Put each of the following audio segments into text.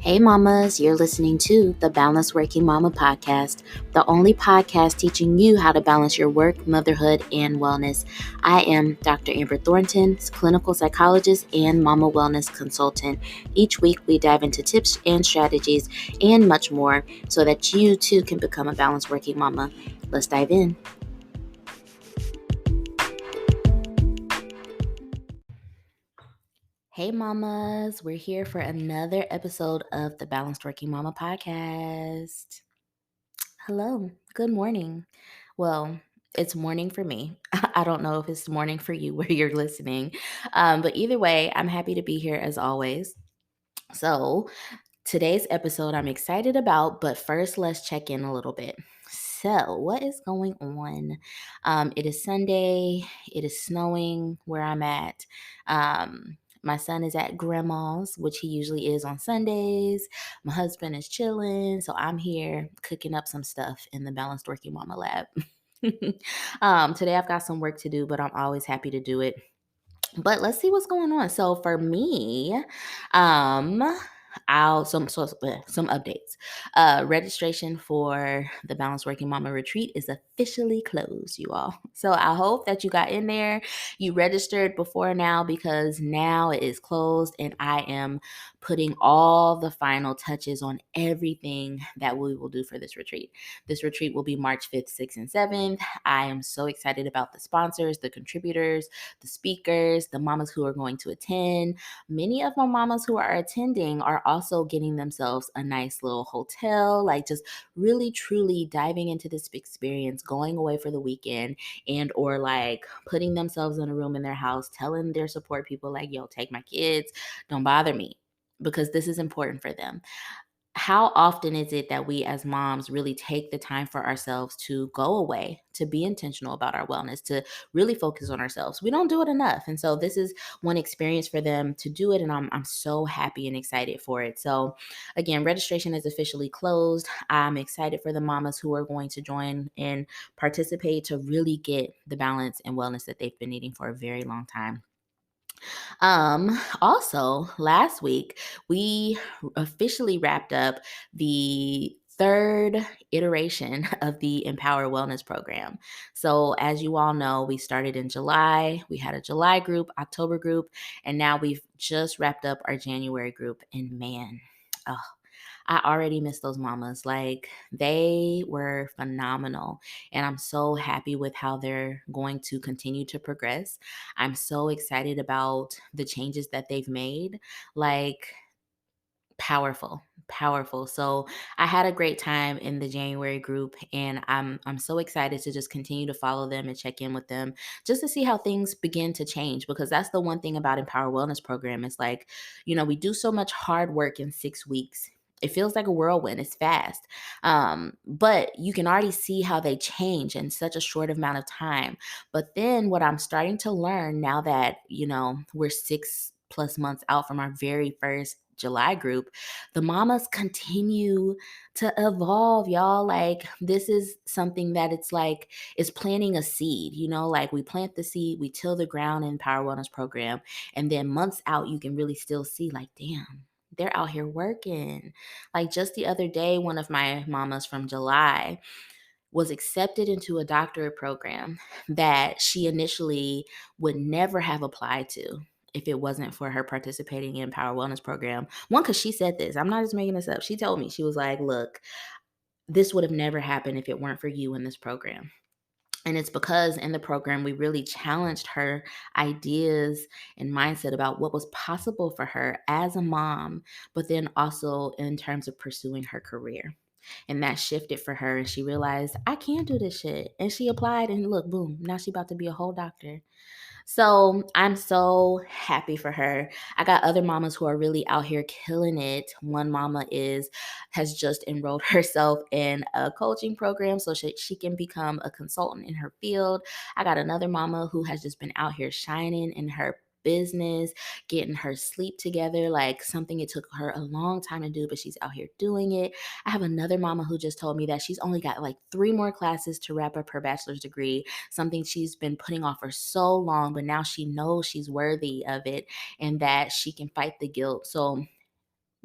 Hey mamas, you're listening to the Balanced Working Mama podcast, the only podcast teaching you how to balance your work, motherhood, and wellness. I am Dr. Amber Thornton, clinical psychologist and mama wellness consultant. Each week we dive into tips and strategies and much more so that you too can become a balanced working mama. Let's dive in. Hey mamas, we're here for another episode of the Balanced Working Mama podcast. Hello, good morning. Well, it's morning for me. I don't know if it's morning for you where you're listening, but either way, I'm happy to be here as always. So, today's episode I'm excited about, but first, let's check in a little bit. So, what is going on? It is Sunday. It is snowing where I'm at. My son is at grandma's, which he usually is on Sundays. My husband is chilling. So, I'm here cooking up some stuff in the Balanced Working Mama lab. Today, I've got some work to do, but I'm always happy to do it. But let's see what's going on. So for me, um, some updates. Registration for the Balanced Working Mama Retreat is officially closed, you all. So I hope that you got in there, you registered before now because now it is closed, and I am putting all the final touches on everything that we will do for this retreat. This retreat will be March 5th, 6th, and 7th. I am so excited about the sponsors, the contributors, the speakers, the mamas who are going to attend. Many of my mamas who are attending are also getting themselves a nice little hotel, like just really truly diving into this experience, going away for the weekend, and or like putting themselves in a room in their house, telling their support people like, yo, take my kids, don't bother me, because this is important for them. How often is it that we as moms really take the time for ourselves to go away, to be intentional about our wellness, to really focus on ourselves? We don't do it enough. And so this is one experience for them to do it. And I'm so happy and excited for it. So again, registration is officially closed. I'm excited for the mamas who are going to join and participate to really get the balance and wellness that they've been needing for a very long time. Also, last week we officially wrapped up the third iteration of the Empower Wellness program. So, as you all know, we started in July. We had a July group, October group, and now we've just wrapped up our January group. And man, oh, I already miss those mamas. Like, they were phenomenal. And I'm so happy with how they're going to continue to progress. I'm so excited about the changes that they've made. Like, powerful, powerful. So I had a great time in the January group, and I'm so excited to just continue to follow them and check in with them just to see how things begin to change, because that's the one thing about Empower Wellness program. It's like, we do so much hard work in 6 weeks. It feels like a whirlwind. It's fast. But you can already see how they change in such a short amount of time. But then what I'm starting to learn now that, we're 6+ months out from our very first July group, the mamas continue to evolve, y'all. Like, this is something that it's like, it's planting a seed, like we plant the seed, we till the ground in Power Wellness program. And then months out, you can really still see like, damn, they're out here working. Like just the other day, one of my mamas from July was accepted into a doctorate program that she initially would never have applied to if it wasn't for her participating in Power Wellness program. One, because she said this, I'm not just making this up. She told me, she was like, look, this would have never happened if it weren't for you in this program. And it's because in the program, we really challenged her ideas and mindset about what was possible for her as a mom, but then also in terms of pursuing her career. And that shifted for her. And she realized, I can do this shit. And she applied, and look, boom, now she's about to be a whole doctor. So I'm so happy for her. I got other mamas who are really out here killing it. One mama has just enrolled herself in a coaching program so she can become a consultant in her field. I got another mama who has just been out here shining in her business, getting her sleep together, like something it took her a long time to do, but she's out here doing it. I have another mama who just told me that she's only got like 3 more classes to wrap up her bachelor's degree, something she's been putting off for so long, but now she knows she's worthy of it and that she can fight the guilt. So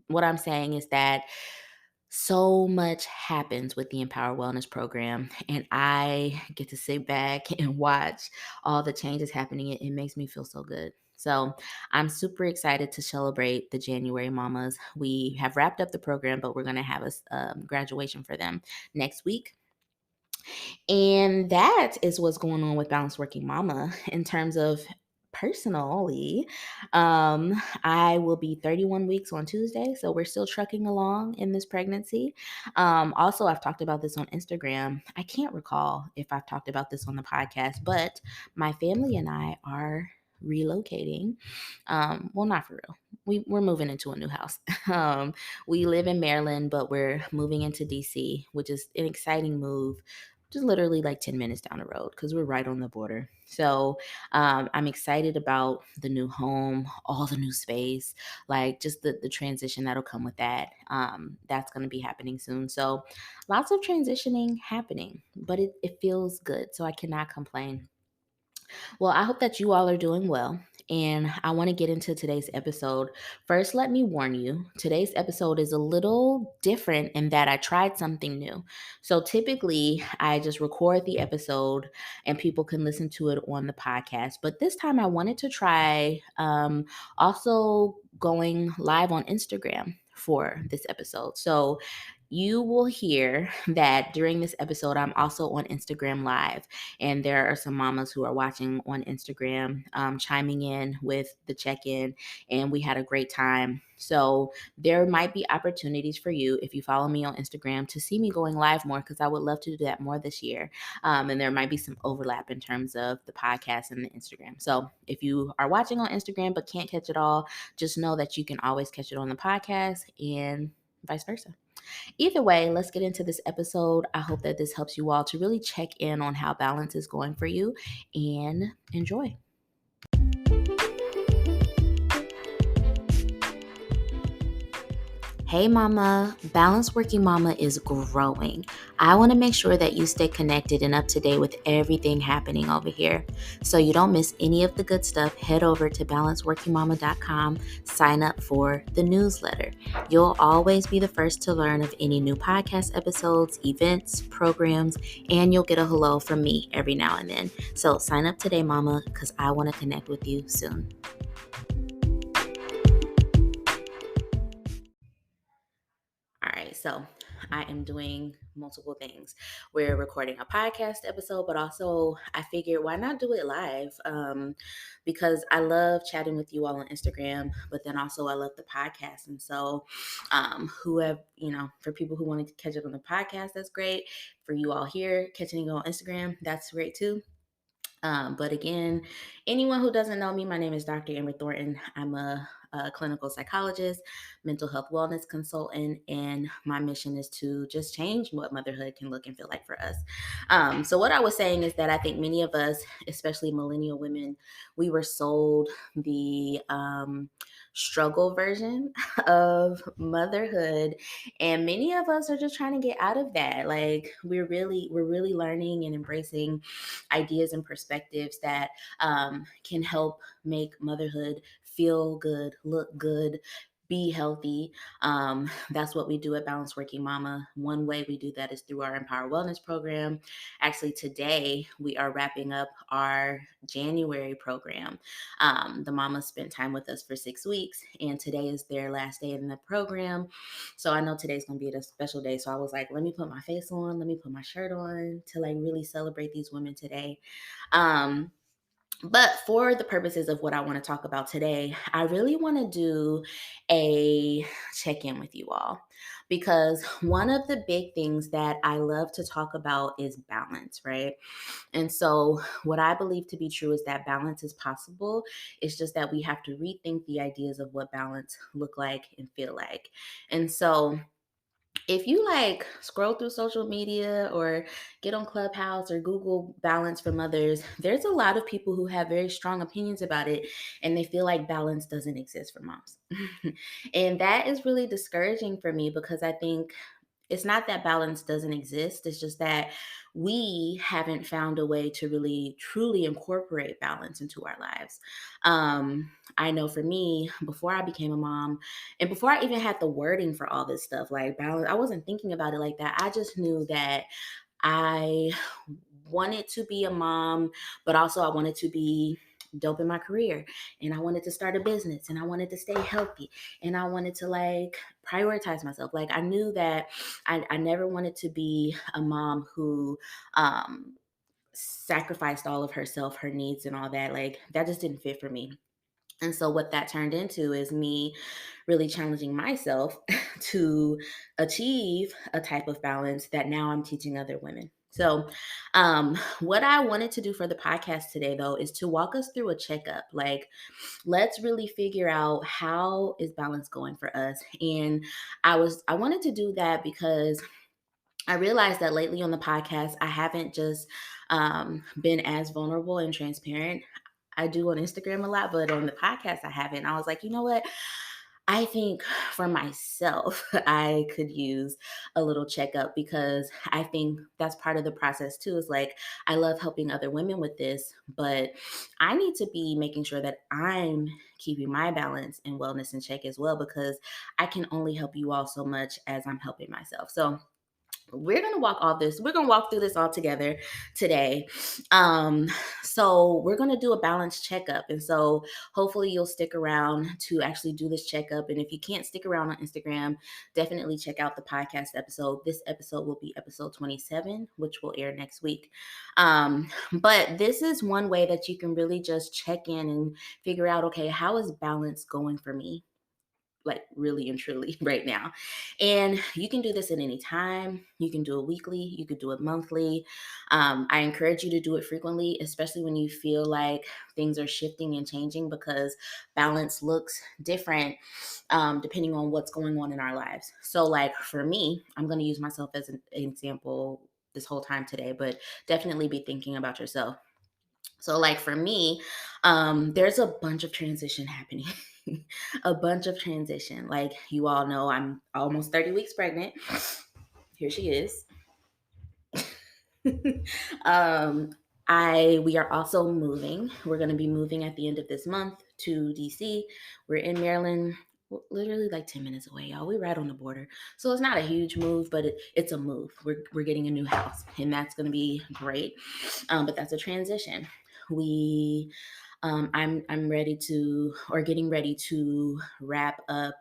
what I'm saying is that so much happens with the Empower Wellness program, and I get to sit back and watch all the changes happening. It makes me feel so good. So I'm super excited to celebrate the January mamas. We have wrapped up the program, but we're going to have a graduation for them next week. And that is what's going on with Balanced Working Mama in terms of personally. I will be 31 weeks on Tuesday, so we're still trucking along in this pregnancy. Also, I've talked about this on Instagram. I can't recall if I've talked about this on the podcast, but my family and I are relocating. Well, not for real. We're moving into a new house. We live in Maryland, but we're moving into DC, which is an exciting move, just literally like 10 minutes down the road because we're right on the border. So I'm excited about the new home, all the new space, like just the transition that'll come with that. That's going to be happening soon. So lots of transitioning happening, but it feels good. So I cannot complain. Well, I hope that you all are doing well. And I want to get into today's episode. First, let me warn you today's episode is a little different in that I tried something new. So, typically, I just record the episode and people can listen to it on the podcast. But this time, I wanted to try also going live on Instagram for this episode. So, you will hear that during this episode, I'm also on Instagram Live. And there are some mamas who are watching on Instagram, chiming in with the check in, and we had a great time. So there might be opportunities for you if you follow me on Instagram to see me going live more because I would love to do that more this year. And there might be some overlap in terms of the podcast and the Instagram. So if you are watching on Instagram but can't catch it all, just know that you can always catch it on the podcast and vice versa. Either way, let's get into this episode. I hope that this helps you all to really check in on how balance is going for you and enjoy. Hey mama, Balanced Working Mama is growing. I want to make sure that you stay connected and up to date with everything happening over here. So you don't miss any of the good stuff, head over to balancedworkingmama.com, sign up for the newsletter. You'll always be the first to learn of any new podcast episodes, events, programs, and you'll get a hello from me every now and then. So sign up today, mama, because I want to connect with you soon. All right, so I am doing multiple things. We're recording a podcast episode, but also I figured why not do it live? Because I love chatting with you all on Instagram, but then also I love the podcast. And so, who have, for people who want to catch it on the podcast, that's great. For you all here catching it on Instagram, that's great too. But again, anyone who doesn't know me, my name is Dr. Amber Thornton. I'm a clinical psychologist, mental health wellness consultant, and my mission is to just change what motherhood can look and feel like for us. So, what I was saying is that I think many of us, especially millennial women, we were sold the struggle version of motherhood, and many of us are just trying to get out of that. Like we're really learning and embracing ideas and perspectives that can help make motherhood feel good, look good, be healthy. That's what we do at Balanced Working Mama. One way we do that is through our Empower Wellness program. Actually, today we are wrapping up our January program. The mamas spent time with us for 6 weeks, and today is their last day in the program. So I know today's going to be a special day. So I was like, let me put my face on, let me put my shirt on to like really celebrate these women today. But for the purposes of what I want to talk about today, I really want to do a check in with you all because one of the big things that I love to talk about is balance, right? And so, what I believe to be true is that balance is possible. It's just that we have to rethink the ideas of what balance look like and feel like. And so, if you like scroll through social media or get on Clubhouse or Google balance for mothers, there's a lot of people who have very strong opinions about it and they feel like balance doesn't exist for moms. And that is really discouraging for me because I think it's not that balance doesn't exist. It's just that we haven't found a way to really truly incorporate balance into our lives. I know for me, before I became a mom, and before I even had the wording for all this stuff, like balance, I wasn't thinking about it like that. I just knew that I wanted to be a mom, but also I wanted to be dope in my career, and I wanted to start a business, and I wanted to stay healthy, and I wanted to like prioritize myself. Like I knew that I never wanted to be a mom who um sacrificed all of herself, her needs and all that. Like that just didn't fit for me. And so what that turned into is me really challenging myself to achieve a type of balance that now I'm teaching other women. So, what I wanted to do for the podcast today, though, is to walk us through a checkup. Like, let's really figure out how is balance going for us. And I wanted to do that because I realized that lately on the podcast, I haven't just been as vulnerable and transparent. I do on Instagram a lot, but on the podcast, I haven't. I was like, you know what? I think for myself, I could use a little checkup because I think that's part of the process too. Is like, I love helping other women with this, but I need to be making sure that I'm keeping my balance and wellness in check as well because I can only help you all so much as I'm helping myself. So, we're gonna walk through this all together today. um so we're gonna do a balanced checkup, and so hopefully you'll stick around to actually do this checkup. And if you can't stick around on Instagram, definitely check out the podcast episode. This episode will be episode 27, which will air next week. But this is one way that you can really just check in and figure out, okay, how is balance going for me, like really and truly right now. And you can do this at any time. You can do it weekly, you could do it monthly. I encourage you to do it frequently, especially when you feel like things are shifting and changing, because balance looks different depending on what's going on in our lives. So, like for me, I'm going to use myself as an example this whole time today, but definitely be thinking about yourself. So, like for me, there's a bunch of transition happening. A bunch of transition. Like you all know, I'm almost 30 weeks pregnant. Here she is. um, we are also moving. We're going to be moving at the end of this month to DC. We're in Maryland, literally like 10 minutes away, y'all. We're right on the border. So it's not a huge move, but it's a move. We're getting a new house, and that's going to be great. But that's a transition. We I'm ready to, or getting ready to, wrap up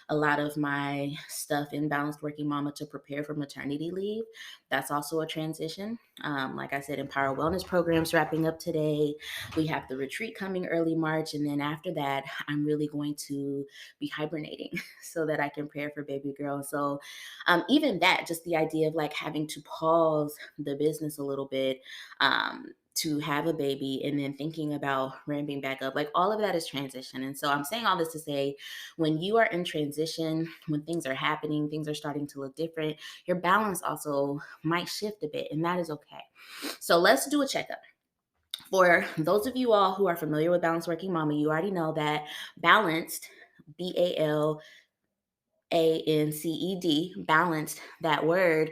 a lot of my stuff in Balanced Working Mama to prepare for maternity leave. That's also a transition. Like I said, Empower Wellness programs wrapping up today. We have the retreat coming early March, and then after that, I'm really going to be hibernating so that I can prepare for baby girl. So even that, just the idea of like having to pause the business a little bit. To have a baby and then thinking about ramping back up, like all of that is transition. And so I'm saying all this to say, when you are in transition, when things are happening, things are starting to look different, your balance also might shift a bit, and that is okay. So let's do a checkup. For those of you all who are familiar with Balanced Working Mama, you already know that balanced, BALANCED, balanced, that word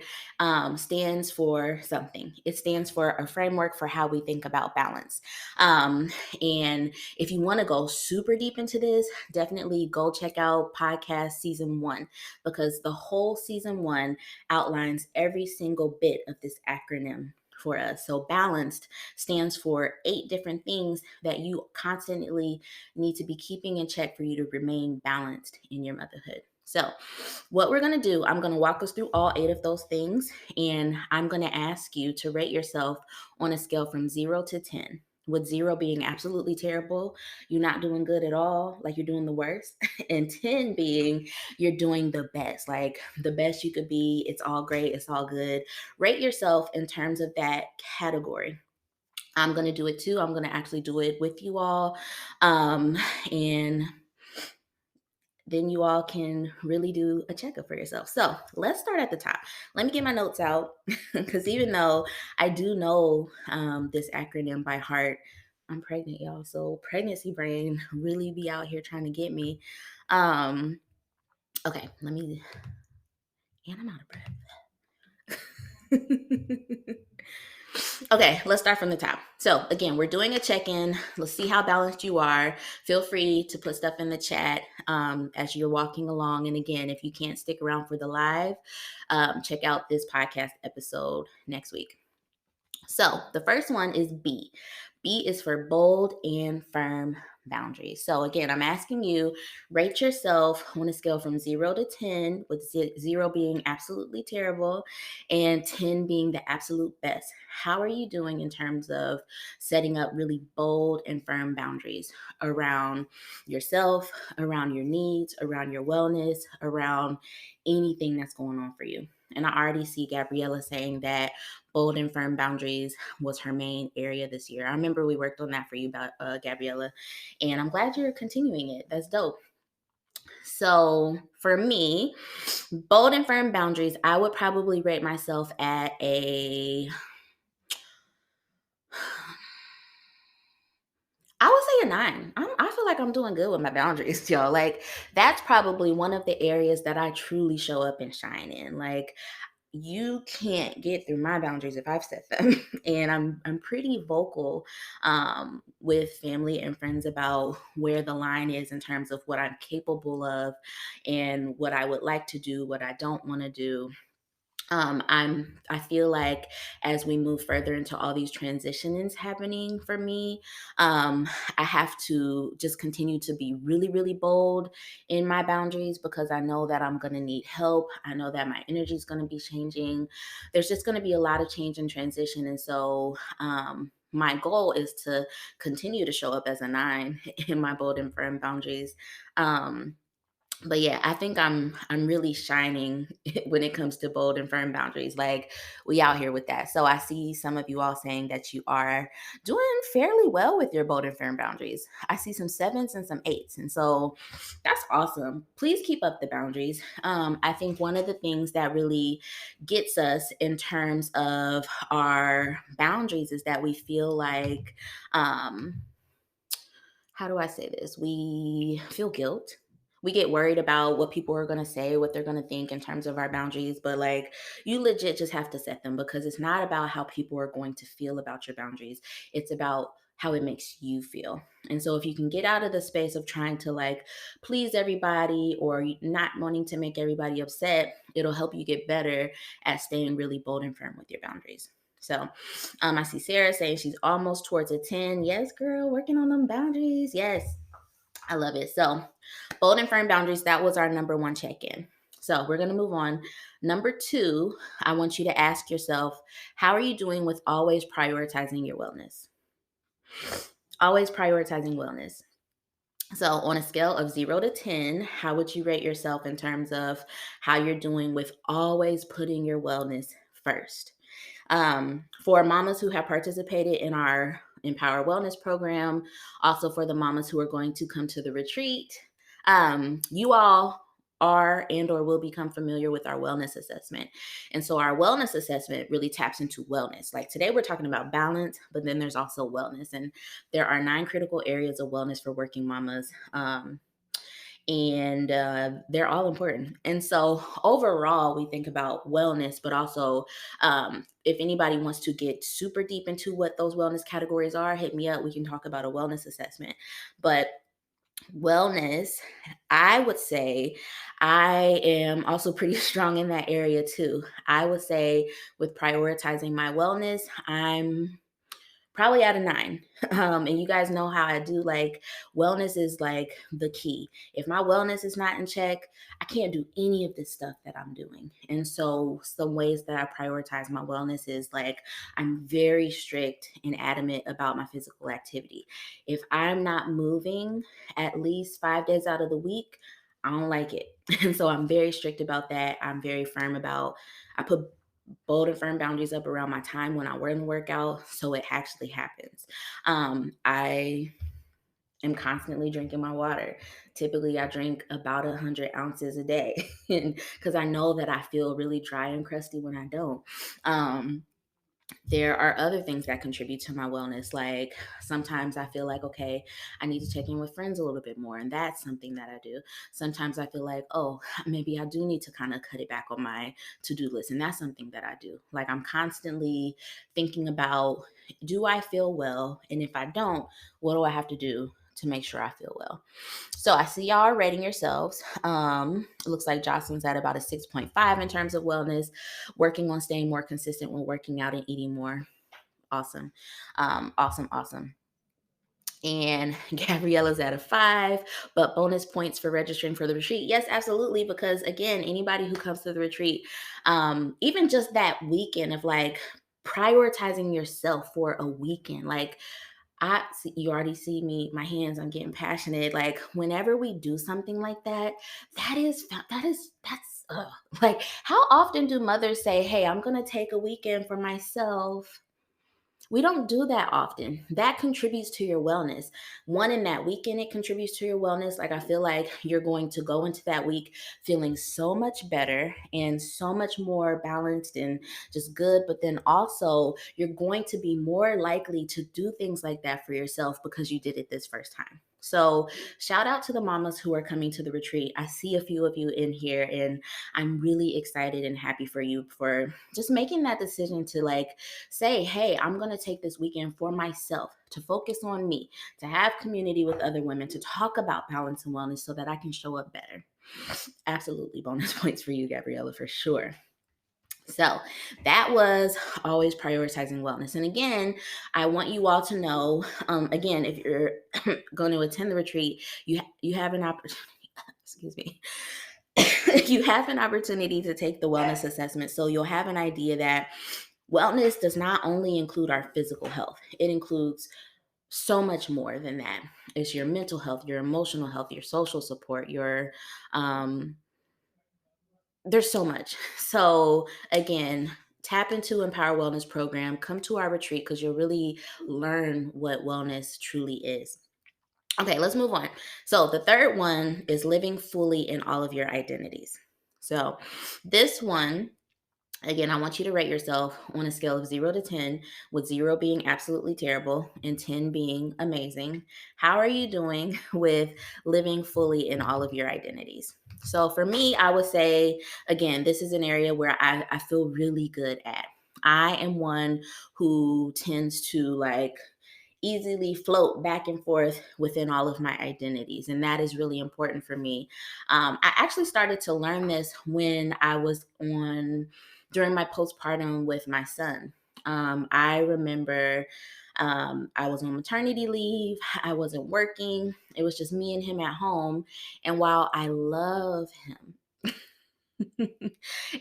stands for something. It stands for a framework for how we think about balance. And if you want to go super deep into this, definitely go check out podcast season 1, because the whole season 1 outlines every single bit of this acronym for us. So balanced stands for 8 different things that you constantly need to be keeping in check for you to remain balanced in your motherhood. So, what we're going to do, I'm going to walk us through all 8 of those things, and I'm going to ask you to rate yourself on a scale from 0 to 10. With 0 being absolutely terrible, you're not doing good at all, like you're doing the worst, and 10 being you're doing the best, like the best you could be. It's all great, it's all good. Rate yourself in terms of that category. I'm going to do it too. I'm going to actually do it with you all. And then you all can really do a checkup for yourself. So let's start at the top. Let me get my notes out, because even though I do know this acronym by heart, I'm pregnant, y'all. So pregnancy brain really be out here trying to get me. Okay, and I'm out of breath. Okay, let's start from the top. So, again, we're doing a check in. Let's see how balanced you are. Feel free to put stuff in the chat as you're walking along. And again, if you can't stick around for the live, check out this podcast episode next week. So the first one is B. B is for bold and firm boundaries. So again, I'm asking you, rate yourself on a scale from 0 to 10, with 0 being absolutely terrible and 10 being the absolute best. How are you doing in terms of setting up really bold and firm boundaries around yourself, around your needs, around your wellness, around anything that's going on for you? And I already see Gabriella saying that bold and firm boundaries was her main area this year. I remember we worked on that for you, Gabriella, and I'm glad you're continuing it. That's dope. So for me, bold and firm boundaries, I would probably rate myself at I would say a 9. I feel like I'm doing good with my boundaries, y'all. Like, that's probably one of the areas that I truly show up and shine in. Like, you can't get through my boundaries if I've set them. And I'm pretty vocal with family and friends about where the line is in terms of what I'm capable of and what I would like to do, what I don't want to do. I feel like as we move further into all these transitions happening for me, I have to just continue to be really, really bold in my boundaries, because I know that I'm going to need help. I know that my energy is going to be changing. There's just going to be a lot of change and transition. And so, my goal is to continue to show up as a 9 in my bold and firm boundaries. But yeah, I think I'm really shining when it comes to bold and firm boundaries. Like, we out here with that. So I see some of you all saying that you are doing fairly well with your bold and firm boundaries. I see some 7s and some 8s. And so that's awesome. Please keep up the boundaries. I think one of the things that really gets us in terms of our boundaries is that we feel like, how do I say this? We feel guilt. We get worried about what people are going to say, what they're going to think in terms of our boundaries. But like, you legit just have to set them, because it's not about how people are going to feel about your boundaries. It's about how it makes you feel. And so if you can get out of the space of trying to like please everybody or not wanting to make everybody upset, it'll help you get better at staying really bold and firm with your boundaries. So I see Sarah saying she's almost towards a 10. Yes, girl, working on them boundaries. Yes, I love it. So bold and firm boundaries, that was our number 1 check-in. So we're going to move on. Number 2, I want you to ask yourself, how are you doing with always prioritizing your wellness? Always prioritizing wellness. So on a scale of 0 to 10, how would you rate yourself in terms of how you're doing with always putting your wellness first? For mamas who have participated in our Empower Wellness program, also for the mamas who are going to come to the retreat, you all are and or will become familiar with our wellness assessment. And so our wellness assessment really taps into wellness. Like, today we're talking about balance, but then there's also wellness. And there are 9 critical areas of wellness for working mamas. And they're all important. And so overall, we think about wellness, but also if anybody wants to get super deep into what those wellness categories are, hit me up. We can talk about a wellness assessment. But wellness, I would say I am also pretty strong in that area too. I would say with prioritizing my wellness, I'm probably at a 9. And you guys know how I do. Like, wellness is like the key. If my wellness is not in check, I can't do any of this stuff that I'm doing. And so some ways that I prioritize my wellness is like, I'm very strict and adamant about my physical activity. If I'm not moving at least 5 days out of the week, I don't like it. And so I'm very strict about that. I'm very firm about, I put bold and firm boundaries up around my time when I want to work out, so it actually happens. I am constantly drinking my water. Typically, I drink about 100 ounces a day, because I know that I feel really dry and crusty when I don't. There are other things that contribute to my wellness. Like sometimes I feel like, okay, I need to check in with friends a little bit more. And that's something that I do. Sometimes I feel like, oh, maybe I do need to kind of cut it back on my to do list. And that's something that I do. Like I'm constantly thinking about, do I feel well? And if I don't, what do I have to do to make sure I feel well? So I see y'all are rating yourselves. It looks like Jocelyn's at about a 6.5 in terms of wellness, working on staying more consistent when working out and eating more. Awesome. Awesome, awesome. And Gabriella's at a 5, but bonus points for registering for the retreat. Yes, absolutely. Because again, anybody who comes to the retreat, even just that weekend of like prioritizing yourself for a weekend, like I see, you already see me, my hands, I'm getting passionate. Like whenever we do something like that, that's like how often do mothers say, "Hey, I'm going to take a weekend for myself." We don't do that often. That contributes to your wellness. One, in that weekend, it contributes to your wellness. Like, I feel like you're going to go into that week feeling so much better and so much more balanced and just good. But then also, you're going to be more likely to do things like that for yourself because you did it this first time. So, shout out to the mamas who are coming to the retreat. I see a few of you in here, and I'm really excited and happy for you for just making that decision to like say, hey, I'm going to take this weekend for myself to focus on me, to have community with other women, to talk about balance and wellness so that I can show up better. Absolutely bonus points for you, Gabriella, for sure. So that was always prioritizing wellness. And again, I want you all to know, again, if you're going to attend the retreat, you have an opportunity, excuse me, you have an opportunity to take the wellness assessment. So you'll have an idea that wellness does not only include our physical health, it includes so much more than that. It's your mental health, your emotional health, your social support, um, there's so much. So, again, tap into Empower Wellness Program, come to our retreat because you'll really learn what wellness truly is. Okay, let's move on. So, the third one is living fully in all of your identities. So, this one, again, I want you to rate yourself on a scale of 0 to 10, with 0 being absolutely terrible and 10 being amazing. How are you doing with living fully in all of your identities? So for me, I would say, again, this is an area where I feel really good at. I am one who tends to like easily float back and forth within all of my identities. And that is really important for me. I actually started to learn this when I was during my postpartum with my son. I remember I was on maternity leave. I wasn't working. It was just me and him at home. And while I love him,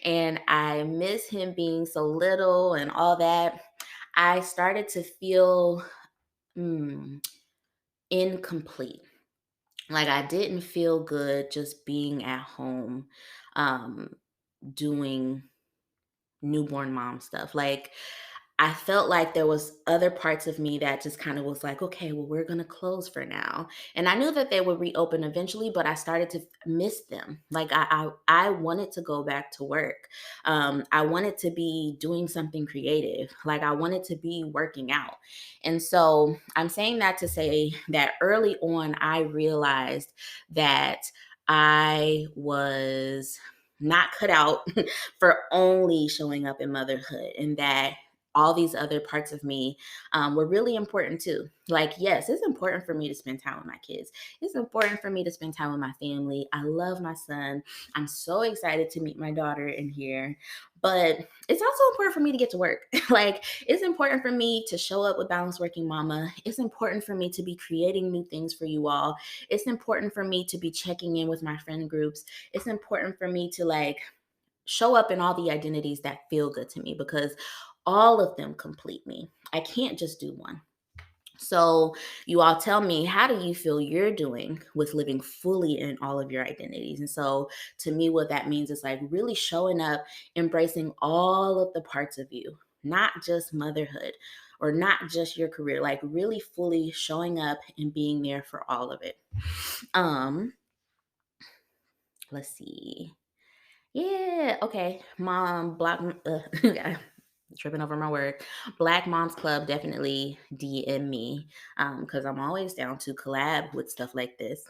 and I miss him being so little and all that, I started to feel mm, incomplete. Like I didn't feel good just being at home, um, doing newborn mom stuff. Like I felt like there was other parts of me that just kind of was like, okay, well, we're gonna close for now. And I knew that they would reopen eventually, but I started to miss them. Like I wanted to go back to work. I wanted to be doing something creative. Like I wanted to be working out. And so I'm saying that to say that early on, I realized that I was not cut out for only showing up in motherhood, and that all these other parts of me were really important too. Like, yes, it's important for me to spend time with my kids. It's important for me to spend time with my family. I love my son. I'm so excited to meet my daughter in here. But it's also important for me to get to work. Like, it's important for me to show up with Balanced Working Mama. It's important for me to be creating new things for you all. It's important for me to be checking in with my friend groups. It's important for me to like show up in all the identities that feel good to me because all of them complete me. I can't just do one. So, you all tell me, how do you feel you're doing with living fully in all of your identities? And so, to me, what that means is like really showing up, embracing all of the parts of you, not just motherhood or not just your career, like really fully showing up and being there for all of it. Um, let's see. Yeah, okay. Mom, block. tripping over my word. Black Moms Club, definitely DM me because I'm always down to collab with stuff like this.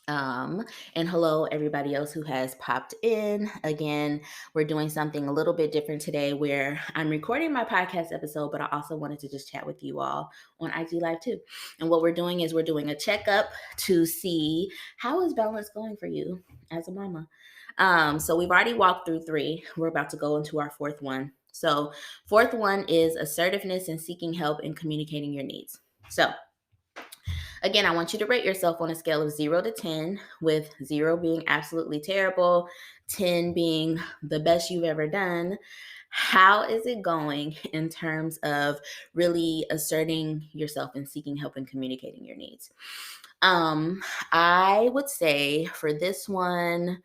Um, and hello, everybody else who has popped in. Again, we're doing something a little bit different today where I'm recording my podcast episode, but I also wanted to just chat with you all on IG Live too. And what we're doing is we're doing a checkup to see how is balance going for you as a mama. So we've already walked through 3. We're about to go into our 4th one. So, 4th one is assertiveness and seeking help and communicating your needs. So, again, I want you to rate yourself on a scale of 0 to 10, with 0 being absolutely terrible, 10 being the best you've ever done. How is it going in terms of really asserting yourself and seeking help and communicating your needs? I would say for this one,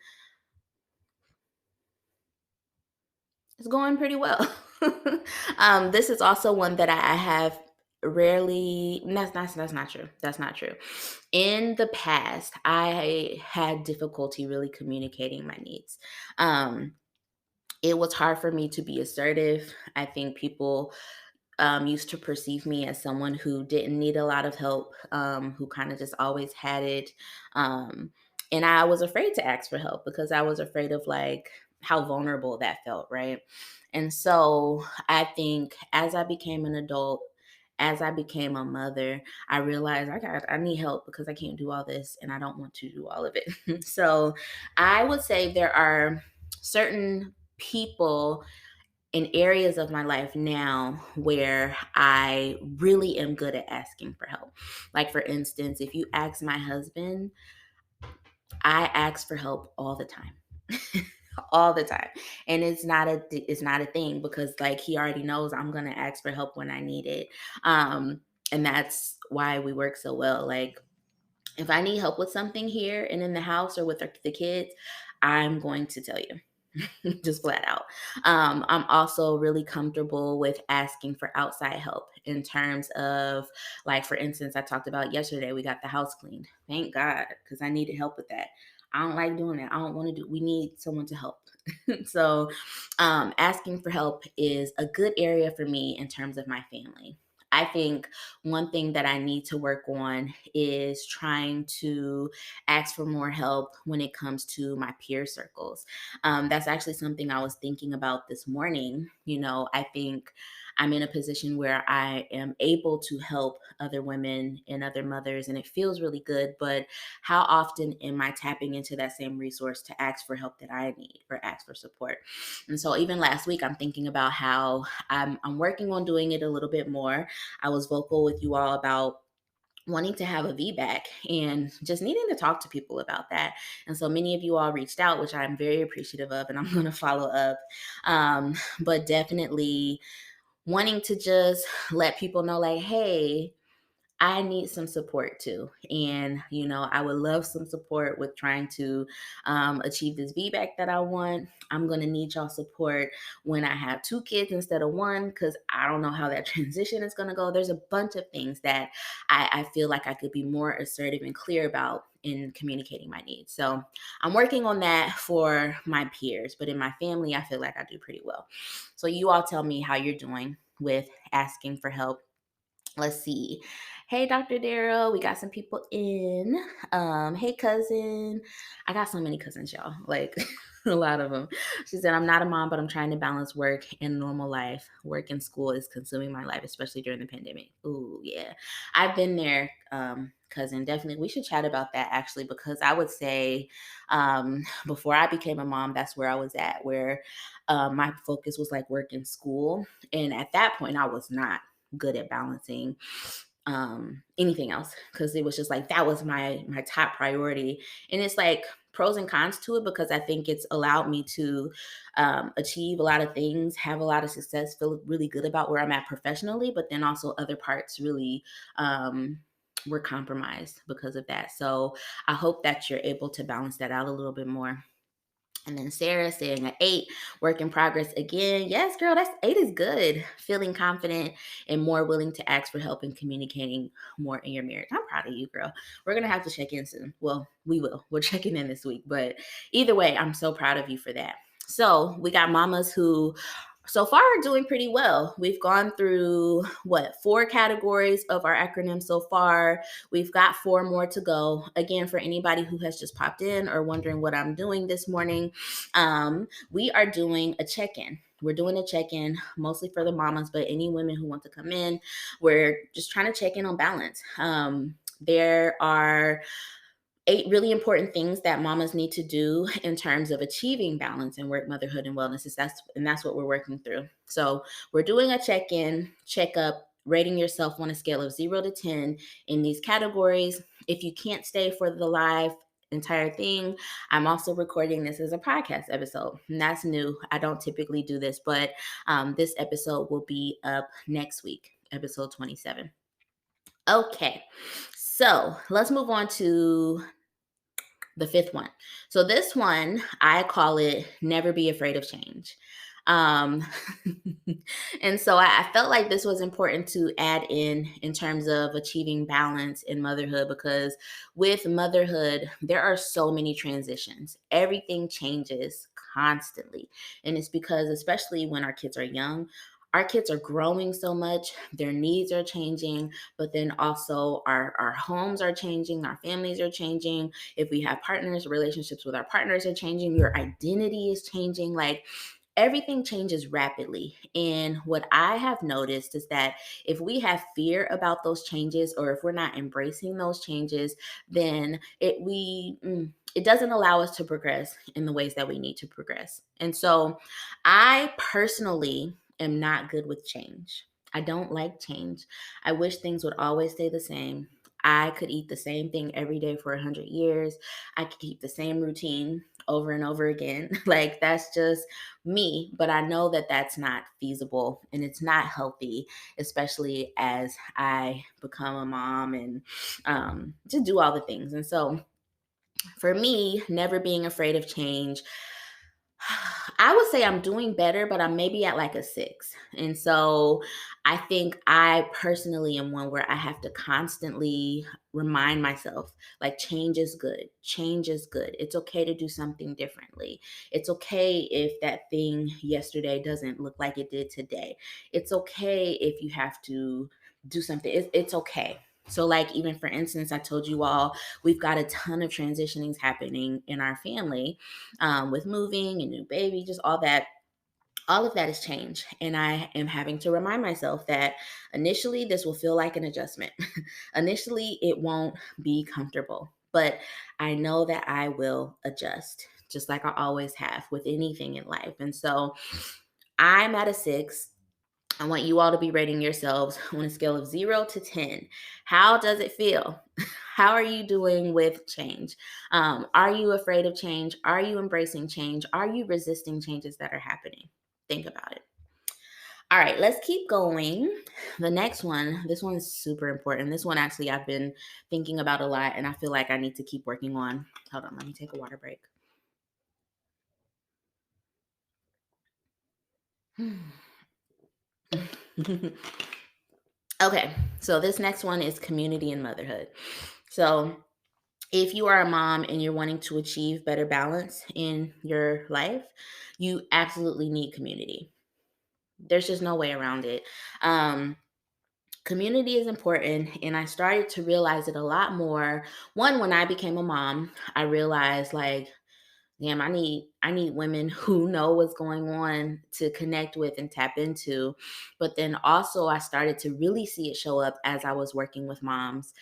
it's going pretty well. This is also one that I have rarely. That's not true. That's not true. In the past, I had difficulty really communicating my needs. Um, it was hard for me to be assertive. I think people used to perceive me as someone who didn't need a lot of help, who kind of just always had it. Um, and I was afraid to ask for help because I was afraid of like how vulnerable that felt, right? And so I think as I became an adult, as I became a mother, I realized I need help because I can't do all this and I don't want to do all of it. So I would say there are certain people in areas of my life now where I really am good at asking for help. Like, for instance, if you ask my husband, I ask for help all the time. All the time. And it's not a thing because like he already knows I'm going to ask for help when I need it. And that's why we work so well. Like, if I need help with something here and in the house or with the kids, I'm going to tell you. Just flat out. I'm also really comfortable with asking for outside help in terms of, like, for instance, I talked about yesterday, we got the house cleaned. Thank God, because I needed help with that. I don't like doing that. I don't want to we need someone to help. So, asking for help is a good area for me in terms of my family. I think one thing that I need to work on is trying to ask for more help when it comes to my peer circles. That's actually something I was thinking about this morning. I think I'm in a position where I am able to help other women and other mothers, and it feels really good. But how often am I tapping into that same resource to ask for help that I need or ask for support? And so, even last week, I'm thinking about how I'm working on doing it a little bit more. I was vocal with you all about wanting to have a VBAC and just needing to talk to people about that. And so many of you all reached out, which I'm very appreciative of, and I'm going to follow up. But definitely wanting to just let people know, like, hey, I need some support too. And, I would love some support with trying to achieve this VBAC that I want. I'm going to need y'all support when I have 2 kids instead of 1, because I don't know how that transition is going to go. There's a bunch of things that I feel like I could be more assertive and clear about in communicating my needs. So I'm working on that for my peers, but in my family, I feel like I do pretty well. So you all tell me how you're doing with asking for help. Let's see. Hey, Dr. Darrow, we got some people in. Hey, cousin. I got so many cousins, y'all. Like, a lot of them. She said, I'm not a mom, but I'm trying to balance work and normal life. Work and school is consuming my life, especially during the pandemic. Ooh, yeah. I've been there, cousin. Definitely. We should chat about that, actually, because I would say before I became a mom, that's where I was at, where my focus was like work and school. And at that point, I was not good at balancing anything else, because it was just like that was my top priority. And it's like pros and cons to it, because I think it's allowed me to achieve a lot of things, have a lot of success, feel really good about where I'm at professionally, but then also other parts really were compromised because of that. So I hope that you're able to balance that out a little bit more. And then Sarah saying an 8, work in progress again. Yes, girl, that's 8 is good. Feeling confident and more willing to ask for help and communicating more in your marriage. I'm proud of you, girl. We're going to have to check in soon. Well, we will. We're checking in this week. But either way, I'm so proud of you for that. So we got mamas who So far, doing pretty well. We've gone through four categories of our acronym so far. We've got four more to go. Again, for anybody who has just popped in or wondering what I'm doing this morning, we are doing a check-in. We're doing a check-in mostly for the mamas, but any women who want to come in, we're just trying to check in on balance. There are 8 really important things that mamas need to do in terms of achieving balance in work, motherhood, and wellness. That's what we're working through. So we're doing a check-in, checkup, rating yourself on a scale of 0 to 10 in these categories. If you can't stay for the live entire thing, I'm also recording this as a podcast episode. And that's new. I don't typically do this, but this episode will be up next week, episode 27. Okay, so let's move on to the fifth one. So this one, I call it never be afraid of change. Um, and so I felt like this was important to add in terms of achieving balance in motherhood, because with motherhood, there are so many transitions. Everything changes constantly. And it's because, especially when our kids are young, our kids are growing so much, their needs are changing, but then also our homes are changing, our families are changing. If we have partners, relationships with our partners are changing, your identity is changing. Like, everything changes rapidly. And what I have noticed is that if we have fear about those changes, or if we're not embracing those changes, then it doesn't allow us to progress in the ways that we need to progress. And so I personally am not good with change. I don't like change. I wish things would always stay the same. I could eat the same thing every day for 100 years. I could keep the same routine over and over again. Like, that's just me. But I know that that's not feasible and it's not healthy, especially as I become a mom and to do all the things. And so for me, never being afraid of change, I would say I'm doing better, but I'm maybe at like a 6. And so I think I personally am one where I have to constantly remind myself, like, change is good. Change is good. It's okay to do something differently. It's okay if that thing yesterday doesn't look like it did today. It's okay if you have to do something. It's okay. So, like, even for instance, I told you all we've got a ton of transitionings happening in our family, with moving and new baby, just all of that is change. And I am having to remind myself that initially this will feel like an adjustment. Initially, it won't be comfortable, but I know that I will adjust, just like I always have with anything in life. And so I'm at a 6. I want you all to be rating yourselves on a scale of 0 to 10. How does it feel? How are you doing with change? Are you afraid of change? Are you embracing change? Are you resisting changes that are happening? Think about it. All right, let's keep going. The next one, this one is super important. This one, actually, I've been thinking about a lot, and I feel like I need to keep working on. Hold on, let me take a water break. Okay, so this next one is community and motherhood. So, if you are a mom and you're wanting to achieve better balance in your life, you absolutely need community. There's just no way around it. Um, Community is important, and I started to realize it a lot more. One, when I became a mom, I realized, like, damn, I need women who know what's going on to connect with and tap into. But then also I started to really see it show up as I was working with moms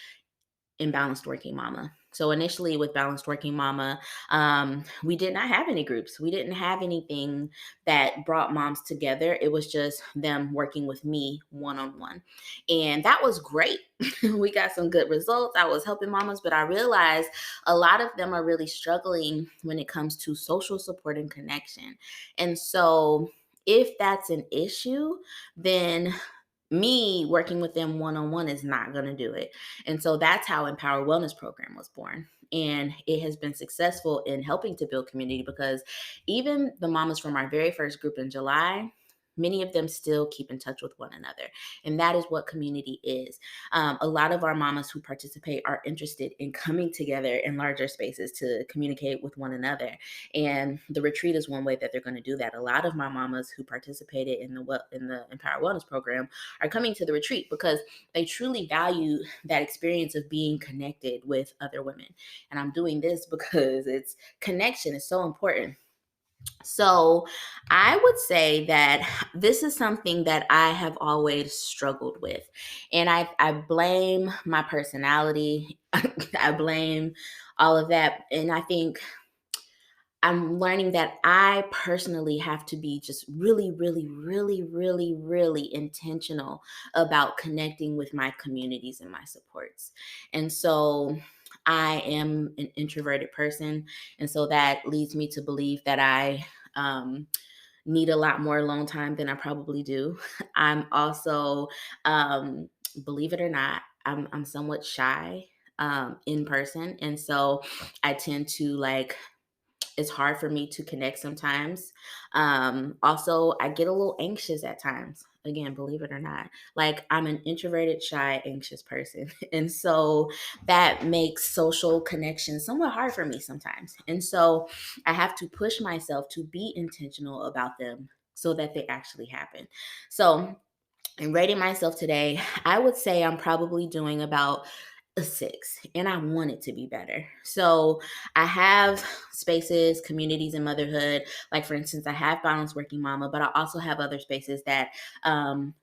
in Balanced Working Mama. So initially with Balanced Working Mama, we did not have any groups. We didn't have anything that brought moms together. It was just them working with me one-on-one. And that was great. We got some good results. I was helping mamas, but I realized a lot of them are really struggling when it comes to social support and connection. And so if that's an issue, then me working with them one-on-one is not going to do it. And so that's how Empower Wellness Program was born. And it has been successful in helping to build community, because even the mamas from our very first group in July, many of them still keep in touch with one another. And that is what community is. A lot of our mamas who participate are interested in coming together in larger spaces to communicate with one another. And the retreat is one way that they're going to do that. A lot of my mamas who participated in the Empower Wellness program are coming to the retreat because they truly value that experience of being connected with other women. And I'm doing this because it's connection is so important. So I would say that this is something that I have always struggled with. And I blame my personality. I blame all of that. And I think I'm learning that I personally have to be just really, really, really, really, really intentional about connecting with my communities and my supports. And so I am an introverted person. And so that leads me to believe that I need a lot more alone time than I probably do. I'm also, believe it or not, I'm somewhat shy in person. And so I tend to like it's hard for me to connect sometimes. Also, I get a little anxious at times. Again, believe it or not, like I'm an introverted, shy, anxious person. And so that makes social connection somewhat hard for me sometimes. And so I have to push myself to be intentional about them so that they actually happen. So, in rating myself today, I would say I'm probably doing about a 6, and I want it to be better. So I have spaces, communities, and motherhood. Like, for instance, I have Balanced Working Mama, but I also have other spaces that um,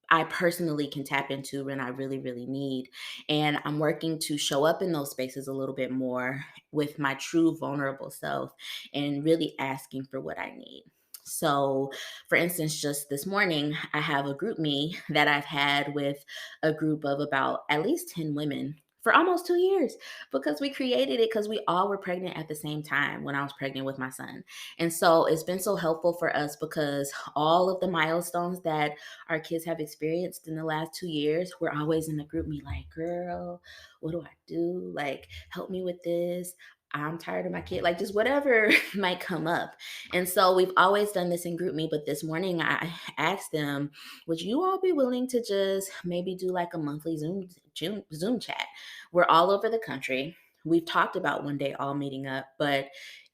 I personally can tap into when I really, really need. And I'm working to show up in those spaces a little bit more with my true vulnerable self and really asking for what I need. So, for instance, just this morning, I have a group me that I've had with a group of about at least 10 women for almost 2 years because we created it because we all were pregnant at the same time when I was pregnant with my son. And so it's been so helpful for us because all of the milestones that our kids have experienced in the last 2 years, we're always in the group me like, girl, what do I do? Like, help me with this. I'm tired of my kid, like just whatever might come up. And so we've always done this in group me, but this morning I asked them, would you all be willing to just maybe do like a monthly Zoom chat? We're all over the country. We've talked about one day all meeting up, but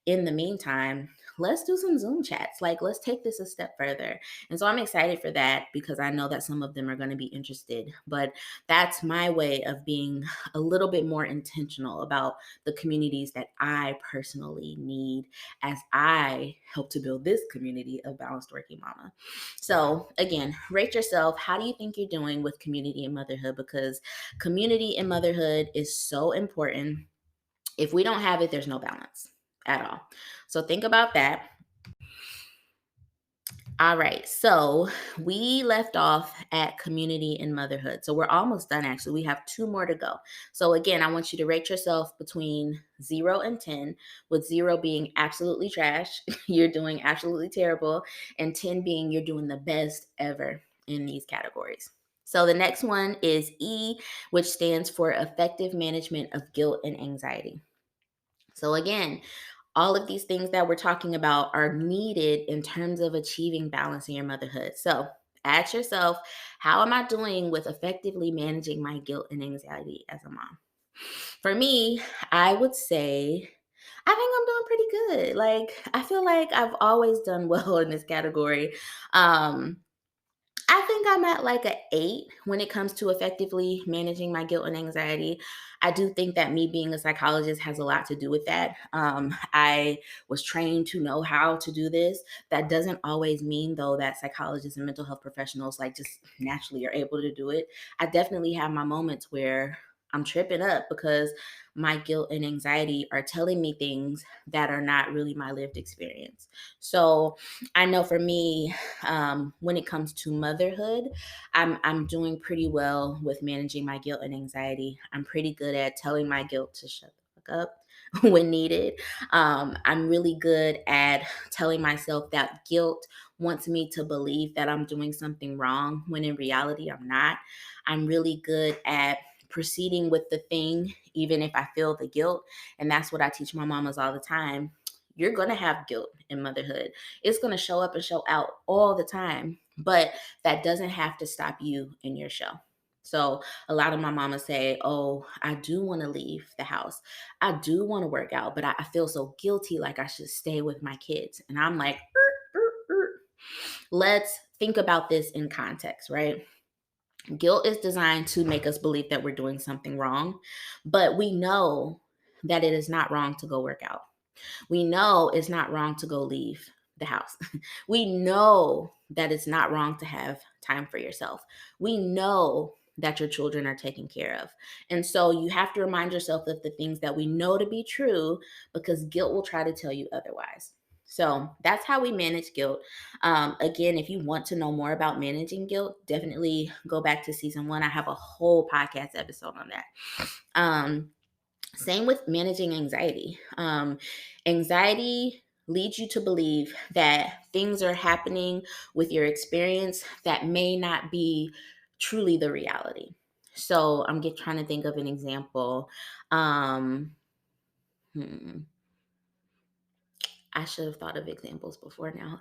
in the meantime, let's do some Zoom chats. Like, let's take this a step further. And so I'm excited for that because I know that some of them are going to be interested. But that's my way of being a little bit more intentional about the communities that I personally need as I help to build this community of Balanced Working Mama. So, again, rate yourself. How do you think you're doing with community and motherhood? Because community and motherhood is so important. If we don't have it, there's no balance at all. So think about that. All right. So we left off at community and motherhood. So we're almost done, actually. We have 2 more to go. So again, I want you to rate yourself between 0 and 10, with 0 being absolutely trash, you're doing absolutely terrible, and 10 being you're doing the best ever in these categories. So the next one is E, which stands for effective management of guilt and anxiety. So again, all of these things that we're talking about are needed in terms of achieving balance in your motherhood. So ask yourself, how am I doing with effectively managing my guilt and anxiety as a mom? For me, I would say I think I'm doing pretty good. Like, I feel like I've always done well in this category. Um, I think I'm at like a 8 when it comes to effectively managing my guilt and anxiety. I do think that me being a psychologist has a lot to do with that. I was trained to know how to do this. That doesn't always mean, though, that psychologists and mental health professionals like just naturally are able to do it. I definitely have my moments where I'm tripping up because my guilt and anxiety are telling me things that are not really my lived experience. So I know for me, when it comes to motherhood, I'm doing pretty well with managing my guilt and anxiety. I'm pretty good at telling my guilt to shut the fuck up when needed. I'm really good at telling myself that guilt wants me to believe that I'm doing something wrong when in reality I'm not. I'm really good at proceeding with the thing, even if I feel the guilt. And that's what I teach my mamas all the time. You're going to have guilt in motherhood. It's going to show up and show out all the time, but that doesn't have to stop you in your show. So a lot of my mamas say, oh, I do want to leave the house. I do want to work out, but I feel so guilty, like I should stay with my kids. And I'm like, let's think about this in context, right? Guilt is designed to make us believe that we're doing something wrong, but we know that it is not wrong to go work out. We know it's not wrong to go leave the house. We know that it's not wrong to have time for yourself. We know that your children are taken care of. And so you have to remind yourself of the things that we know to be true, because guilt will try to tell you otherwise. So that's how we manage guilt. Again, if you want to know more about managing guilt, definitely go back to season 1. I have a whole podcast episode on that. Same with managing anxiety. Anxiety leads you to believe that things are happening with your experience that may not be truly the reality. So I'm trying to think of an example. Um, hmm, I should have thought of examples before now.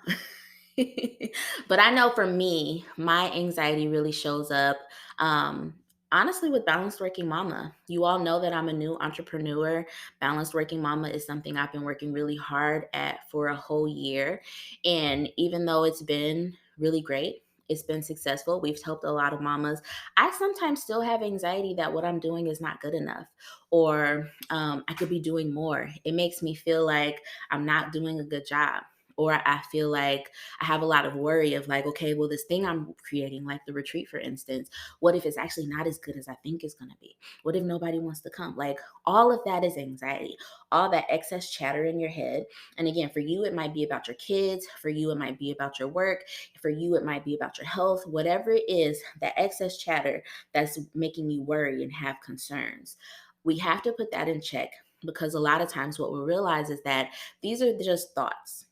But I know for me, my anxiety really shows up, um, honestly, with Balanced Working Mama. You all know that I'm a new entrepreneur. Balanced Working Mama is something I've been working really hard at for a whole year. And even though it's been really great, it's been successful, we've helped a lot of mamas, I sometimes still have anxiety that what I'm doing is not good enough, or I could be doing more. It makes me feel like I'm not doing a good job. Or I feel like I have a lot of worry of like, okay, well, this thing I'm creating, like the retreat, for instance, what if it's actually not as good as I think it's going to be? What if nobody wants to come? Like, all of that is anxiety, all that excess chatter in your head. And again, for you, it might be about your kids. For you, it might be about your work. For you, it might be about your health. Whatever it is, that excess chatter that's making you worry and have concerns, we have to put that in check, because a lot of times what we realize is that these are just thoughts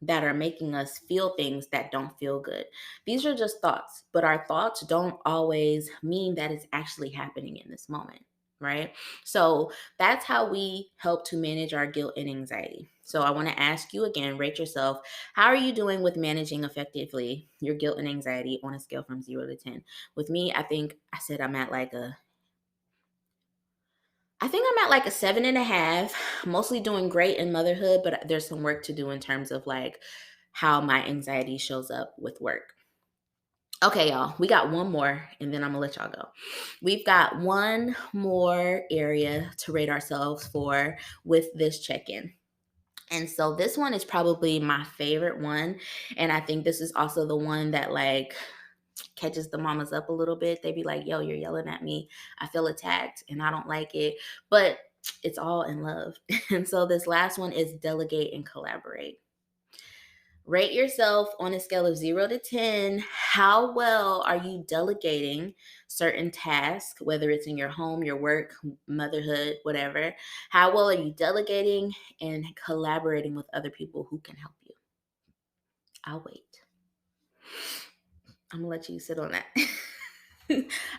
that are making us feel things that don't feel good. These are just thoughts, but our thoughts don't always mean that it's actually happening in this moment, right? So that's how we help to manage our guilt and anxiety. So I want to ask you again, rate yourself. How are you doing with managing effectively your guilt and anxiety on a scale from 0 to 10? With me, I think I said I'm at like a 7.5, mostly doing great in motherhood, but there's some work to do in terms of like how my anxiety shows up with work. Okay, y'all, we got one more and then I'm gonna let y'all go. We've got one more area to rate ourselves for with this check in. And so this one is probably my favorite one. And I think this is also the one that like catches the mamas up a little bit. They be like, yo, you're yelling at me. I feel attacked and I don't like it. But it's all in love. And so this last one is delegate and collaborate. Rate yourself on a scale of 0 to 10. How well are you delegating certain tasks, whether it's in your home, your work, motherhood, whatever? How well are you delegating and collaborating with other people who can help you? I'll wait. I'm gonna let you sit on that.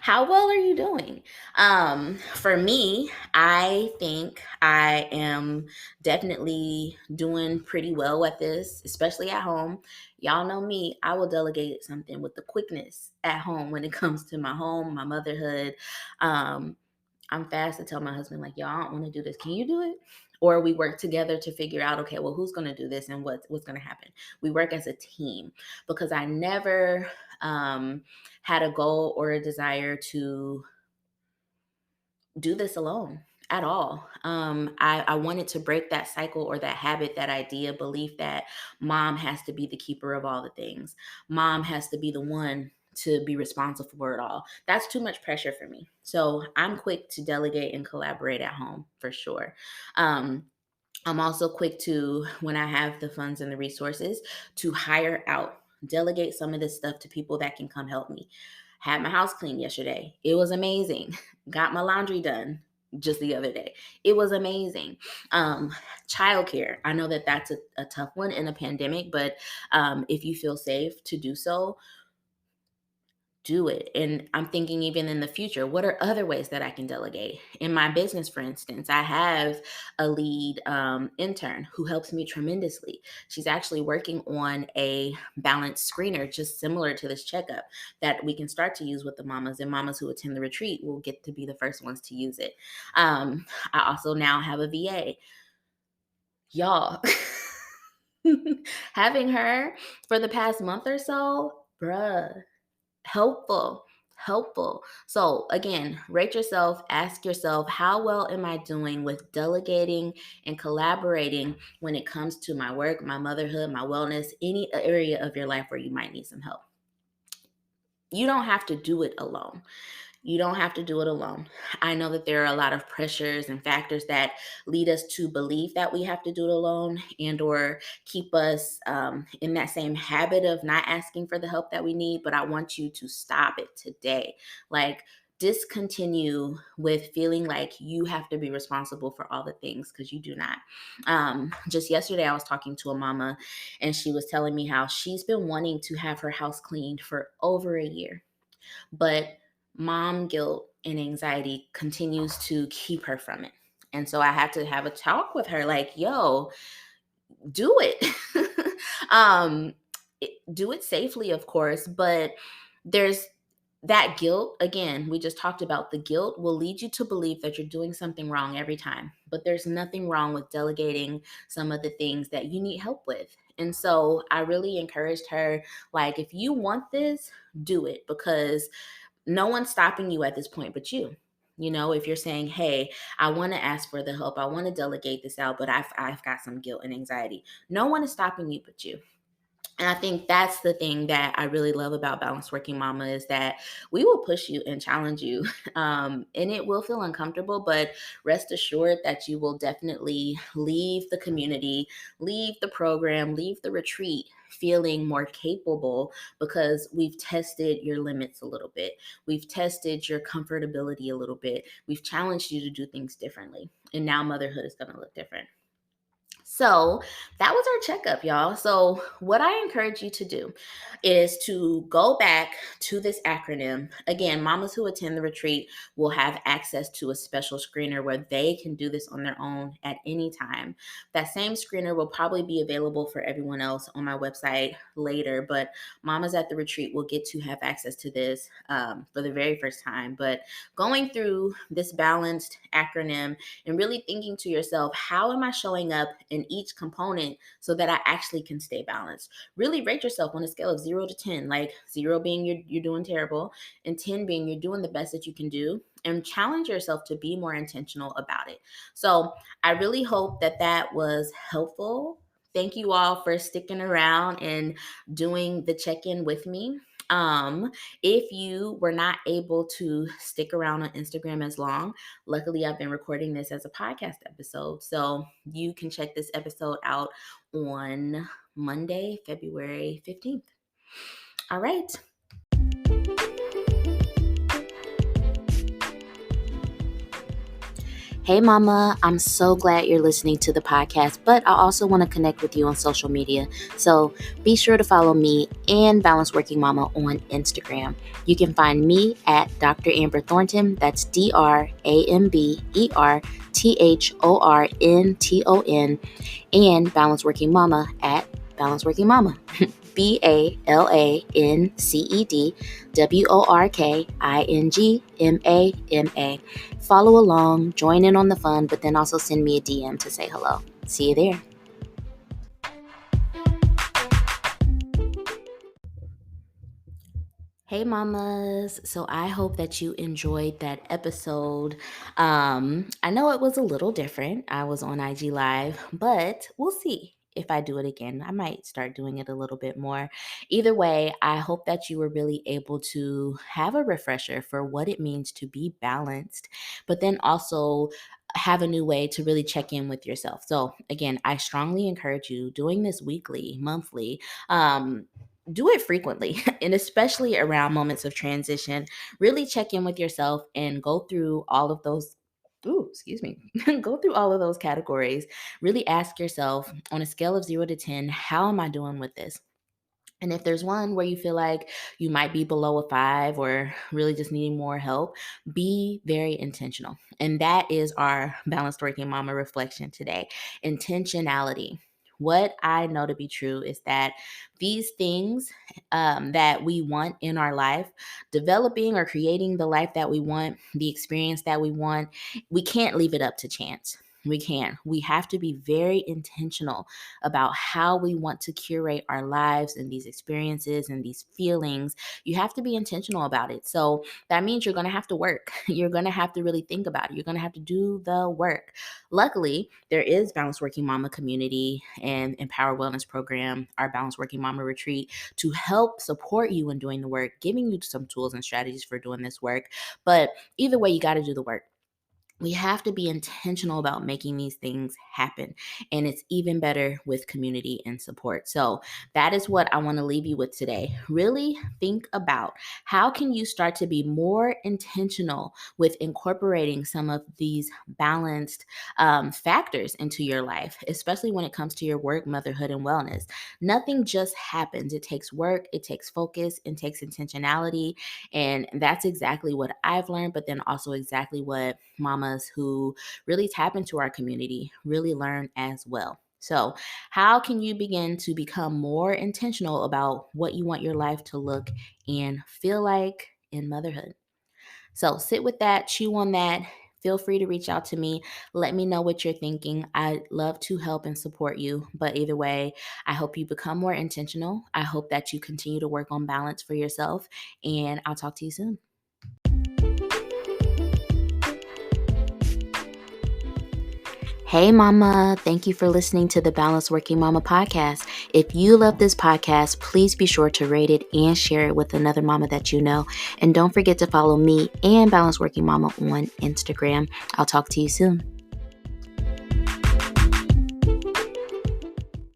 How well are you doing? For me, I think I am definitely doing pretty well at this, especially at home. Y'all know me, I will delegate something with the quickness at home when it comes to my home, my motherhood. Um, I'm fast to tell my husband, like, y'all, I don't want to do this. Can you do it? Or we work together to figure out, okay, well, who's going to do this and what's going to happen? We work as a team, because I never had a goal or a desire to do this alone at all. I wanted to break that cycle or that habit, that idea, belief that mom has to be the keeper of all the things. Mom has to be the one to be responsible for it all. That's too much pressure for me. So I'm quick to delegate and collaborate at home for sure. Um, I'm also quick to, when I have the funds and the resources, to hire out, delegate some of this stuff to people that can come help me. Had my house cleaned yesterday. It was amazing. Got my laundry done just the other day. It was amazing. Childcare. I know that that's a tough one in a pandemic, but if you feel safe to do so, do it. And I'm thinking, even in the future, what are other ways that I can delegate? In my business, for instance, I have a lead intern who helps me tremendously. She's actually working on a balance screener, just similar to this checkup, that we can start to use with the mamas, and mamas who attend the retreat will get to be the first ones to use it. I also now have a VA. Y'all, having her for the past month or so, bruh, helpful, helpful. So again, rate yourself, ask yourself, how well am I doing with delegating and collaborating when it comes to my work, my motherhood, my wellness, any area of your life where you might need some help. You don't have to do it alone. You don't have to do it alone. I know that there are a lot of pressures and factors that lead us to believe that we have to do it alone, and or keep us in that same habit of not asking for the help that we need. But I want you to stop it today. Like, discontinue with feeling like you have to be responsible for all the things, because you do not. Just yesterday, I was talking to a mama, and she was telling me how she's been wanting to have her house cleaned for over a year, but mom guilt and anxiety continues to keep her from it. And so I had to have a talk with her, like, yo, do it. um do it safely, of course, but there's that guilt. Again, we just talked about the guilt will lead you to believe that you're doing something wrong every time, but there's nothing wrong with delegating some of the things that you need help with. And so I really encouraged her, like, if you want this, do it, because no one's stopping you at this point but you. You know, if you're saying, hey, I want to ask for the help, I want to delegate this out, but I've got some guilt and anxiety, no one is stopping you but you. And I think that's the thing that I really love about Balanced Working Mama, is that we will push you and challenge you. And it will feel uncomfortable, but rest assured that you will definitely leave the community, leave the program, leave the retreat feeling more capable, because we've tested your limits a little bit. We've tested your comfortability a little bit. We've challenged you to do things differently. And now motherhood is going to look different. So that was our checkup, y'all. So, what I encourage you to do is to go back to this acronym. Again, mamas who attend the retreat will have access to a special screener where they can do this on their own at any time. That same screener will probably be available for everyone else on my website later, but mamas at the retreat will get to have access to this for the very first time. But going through this balanced acronym and really thinking to yourself, how am I showing up in each component so that I actually can stay balanced? Really rate yourself on a scale of 0 to 10, like 0 being you're doing terrible, and 10 being you're doing the best that you can do, and challenge yourself to be more intentional about it. So I really hope that that was helpful. Thank you all for sticking around and doing the check-in with me. Um, if you were not able to stick around on Instagram as long, luckily I've been recording this as a podcast episode, so you can check this episode out on Monday, February 15th. All right. Hey, Mama, I'm so glad you're listening to the podcast, but I also want to connect with you on social media. So be sure to follow me and Balanced Working Mama on Instagram. You can find me at Dr. Amber Thornton. That's DrAmberThornton, and Balanced Working Mama at Balanced Working Mama. BALANCEDWORKINGMAMA. Follow along, join in on the fun, but then also send me a DM to say hello. See you there. Hey, mamas. So I hope that you enjoyed that episode. I know it was a little different. I was on IG Live, but we'll see if I do it again. I might start doing it a little bit more. Either way, I hope that you were really able to have a refresher for what it means to be balanced, but then also have a new way to really check in with yourself. So again, I strongly encourage you doing this weekly, monthly. Do it frequently, and especially around moments of transition. Really check in with yourself and go through all of those. Ooh, excuse me. Go through all of those categories. Really ask yourself, on a scale of 0 to 10, how am I doing with this? And if there's one where you feel like you might be below a 5 or really just needing more help, be very intentional. And that is our Balanced Working Mama reflection today. Intentionality. What I know to be true is that these things that we want in our life, developing or creating the life that we want, the experience that we want, we can't leave it up to chance. We can't. We have to be very intentional about how we want to curate our lives and these experiences and these feelings. You have to be intentional about it. So that means you're going to have to work. You're going to have to really think about it. You're going to have to do the work. Luckily, there is Balanced Working Mama Community and Empower Wellness Program, our Balanced Working Mama Retreat, to help support you in doing the work, giving you some tools and strategies for doing this work. But either way, you got to do the work. We have to be intentional about making these things happen. And it's even better with community and support. So that is what I want to leave you with today. Really think about how can you start to be more intentional with incorporating some of these balanced factors into your life, especially when it comes to your work, motherhood, and wellness. Nothing just happens. It takes work, it takes focus, it takes intentionality. And that's exactly what I've learned, but then also exactly what mamas who really tap into our community really learn as well. So, how can you begin to become more intentional about what you want your life to look and feel like in motherhood? So, sit with that, chew on that. Feel free to reach out to me. Let me know what you're thinking. I'd love to help and support you. But either way, I hope you become more intentional. I hope that you continue to work on balance for yourself. And I'll talk to you soon. Hey, Mama. Thank you for listening to the Balanced Working Mama podcast. If you love this podcast, please be sure to rate it and share it with another mama that you know. And don't forget to follow me and Balanced Working Mama on Instagram. I'll talk to you soon.